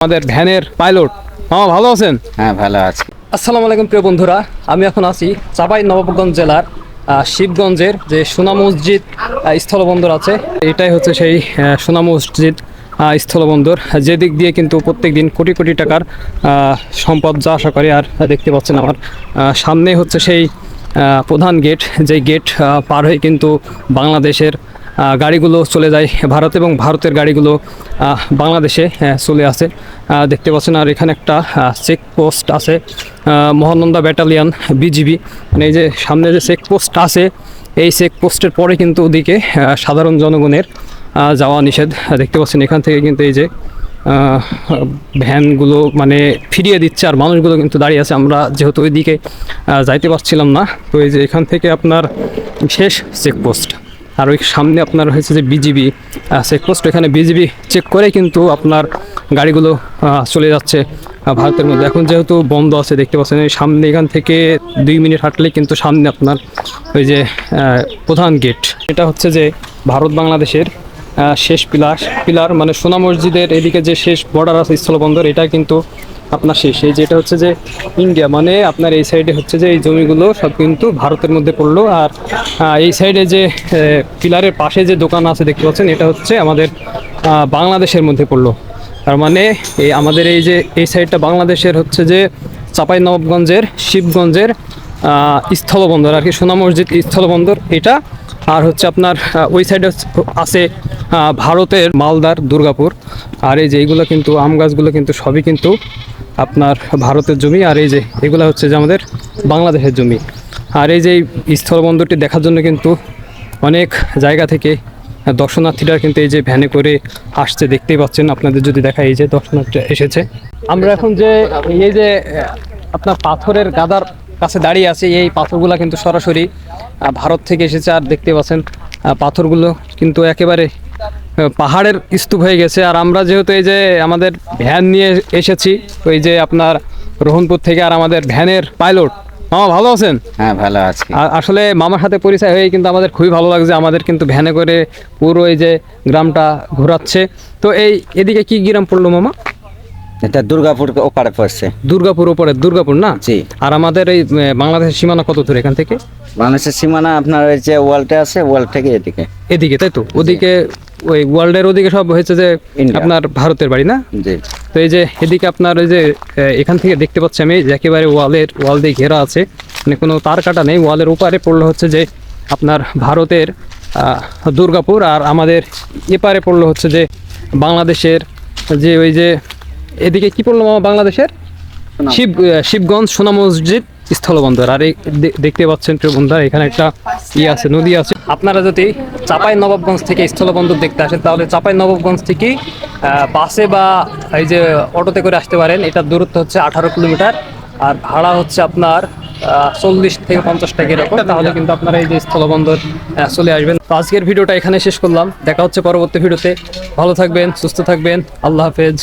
আমাদের ভ্যানের পাইলট ভালো আছেন? হ্যাঁ, ভালো আছি। আসসালামু আলাইকুম প্রিয় বন্ধুরা, আমি এখন আছি চাঁপাইনবাবগঞ্জ জেলার শিবগঞ্জের যে সোনা মসজিদ স্থলবন্দর আছে। এটাই হচ্ছে সেই সোনা মসজিদ স্থলবন্দর, যেদিক দিয়ে কিন্তু প্রত্যেক দিন কোটি কোটি টাকার সম্পদ যা আশা করে। আর দেখতে পাচ্ছেন আমার সামনে হচ্ছে সেই প্রধান গেট, যেই গেট পার হয়ে কিন্তু বাংলাদেশের গাড়িগুলো চলে যায় ভারত, এবং ভারতের গাড়িগুলো বাংলাদেশে চলে আসে দেখতে পাচ্ছেন। আর এখানে একটা চেকপোস্ট আছে, মহানন্দা ব্যাটালিয়ন বিজিবি, মানে এই যে সামনে যে চেকপোস্ট আছে, এই চেকপোস্টের পরে কিন্তু ওদিকে সাধারণ জনগণের যাওয়া নিষেধ দেখতে পাচ্ছেন। এখান থেকে কিন্তু এই যে ভ্যানগুলো মানে ফিরিয়ে দিচ্ছে, আর মানুষগুলো কিন্তু দাঁড়িয়ে আছে। আমরা যেহেতু ওইদিকে যাইতে পারছিলাম না, তো এই যে এখান থেকে আপনার শেষ চেকপোস্ট, আর ওই সামনে আপনার হয়েছে যে বিজিবি চেকপোস্ট। এখানে বিজিবি চেক করে কিন্তু আপনার গাড়িগুলো চলে যাচ্ছে ভারতের মধ্যে। এখন যেহেতু বন্ধ আছে দেখতে পাচ্ছেন, এই সামনে এখান থেকে 2 মিনিট হাঁটলে কিন্তু সামনে আপনার ওই যে প্রধান গেট। এটা হচ্ছে যে ভারত বাংলাদেশের শেষ পিলার মানে সোনা মসজিদের এদিকে যে শেষ বর্ডার আছে স্থলবন্দর, এটা কিন্তু আপনার শেষ। এই যেটা হচ্ছে যে ইন্ডিয়া, মানে আপনার এই সাইডে হচ্ছে যে এই জমিগুলো সব কিন্তু ভারতের মধ্যে পড়লো। আর এই সাইডে যে পিলারের পাশে যে দোকান আছে দেখতে পাচ্ছেন, এটা হচ্ছে আমাদের বাংলাদেশের মধ্যে পড়লো। তার মানে এই আমাদের এই যে এই সাইডটা বাংলাদেশের হচ্ছে যে চাঁপাইনবাবগঞ্জের শিবগঞ্জের স্থলবন্দর আর কি, সোনা মসজিদ স্থলবন্দর এটা। আর হচ্ছে আপনার ওই সাইডে আছে ভারতের মালদার দুর্গাপুর। আর এই যে এইগুলো কিন্তু আম গাছগুলো কিন্তু সবই কিন্তু আপনার ভারতের জমি, আর এই যে এগুলো হচ্ছে যে আমাদের বাংলাদেশের জমি। আর এই যে স্থলবন্দরটি দেখার জন্য কিন্তু অনেক জায়গা থেকে দর্শনার্থীরা কিন্তু এই যে ভ্যানে করে আসছে, দেখতেই পাচ্ছেন। আপনাদের যদি দেখা, এই যে দর্শনার্থীরা এসেছে। আমরা এখন যে এই যে আপনার পাথরের গাদার কাছে দাঁড়িয়ে আছে, এই পাথরগুলো কিন্তু সরাসরি ভারত থেকে এসেছে। আর দেখতে পাচ্ছেন পাথরগুলো কিন্তু একেবারে পাহাড়ের স্তূপ হয়ে গেছে। আর আমরা যেহেতু এই যে আমাদের ভ্যান নিয়ে এসেছি ওই যে আপনার রোহনপুর থেকে, আর আমাদের ভ্যানের পাইলট ভালো আছেন? হ্যাঁ, ভালো আছি। আসলে মামার সাথে পরিচয় হয়ে কিন্তু আমাদের খুবই ভালো লাগছে। আমাদের কিন্তু ভ্যানে করে পুরো এই যে গ্রামটা ঘোরাচ্ছে। তো এই এদিকে কি গ্রাম পড়লো মামা? এটা দুর্গাপুর ওপারে পড়ছে। দুর্গাপুর ওপরে, দুর্গাপুর না? জি। আর আমাদের এই বাংলাদেশের সীমানা কত দূর এখান থেকে? বাংলাদেশের সীমানা আপনার ওই যে ওয়ার্ল্ডে আছে, ওয়ার্ল্ড থেকে এদিকে, তাই তো? ওদিকে ওই ওয়ার্ল্ডের ওদিকে সব হয়েছে যে আপনার ভারতের বাড়ি না? জি। তো এই যে এদিকে আপনার ওই যে এখান থেকে দেখতে পাচ্ছি আমি যে একেবারে ওয়াল দিয়ে ঘেরা আছে, মানে কোনো তার কাটা নেই। ওয়ালের ওপারে পড়লো হচ্ছে যে আপনার ভারতের দুর্গাপুর, আর আমাদের এপারে পড়লো হচ্ছে যে বাংলাদেশের যে ওই যে এদিকে কি পড়লো মামা, বাংলাদেশের শিবগঞ্জ সোনা মসজিদ স্থলবন্দর। আর এই দেখতে পাচ্ছেন প্রিয় বন্ধুরা, এখানে একটা আছে, নদী আছে। আপনারা যদি চাঁপাইনবাবগঞ্জ থেকে স্থলবন্দর দেখতে আসেন, তাহলে চাঁপাইনবাবগঞ্জ থেকে বাসে বা এই যে অটোতে করে আসতে পারেন। এটার দূরত্ব হচ্ছে 18 কিলোমিটার, আর ভাড়া হচ্ছে আপনার 40 থেকে 50 টাকা এরকম। তাহলে কিন্তু আপনারা এই যে স্থলবন্দর চলে আসবেন। তো আজকের ভিডিওটা এখানে শেষ করলাম, দেখা হচ্ছে পরবর্তী ভিডিওতে। ভালো থাকবেন, সুস্থ থাকবেন, আল্লাহ হাফেজ।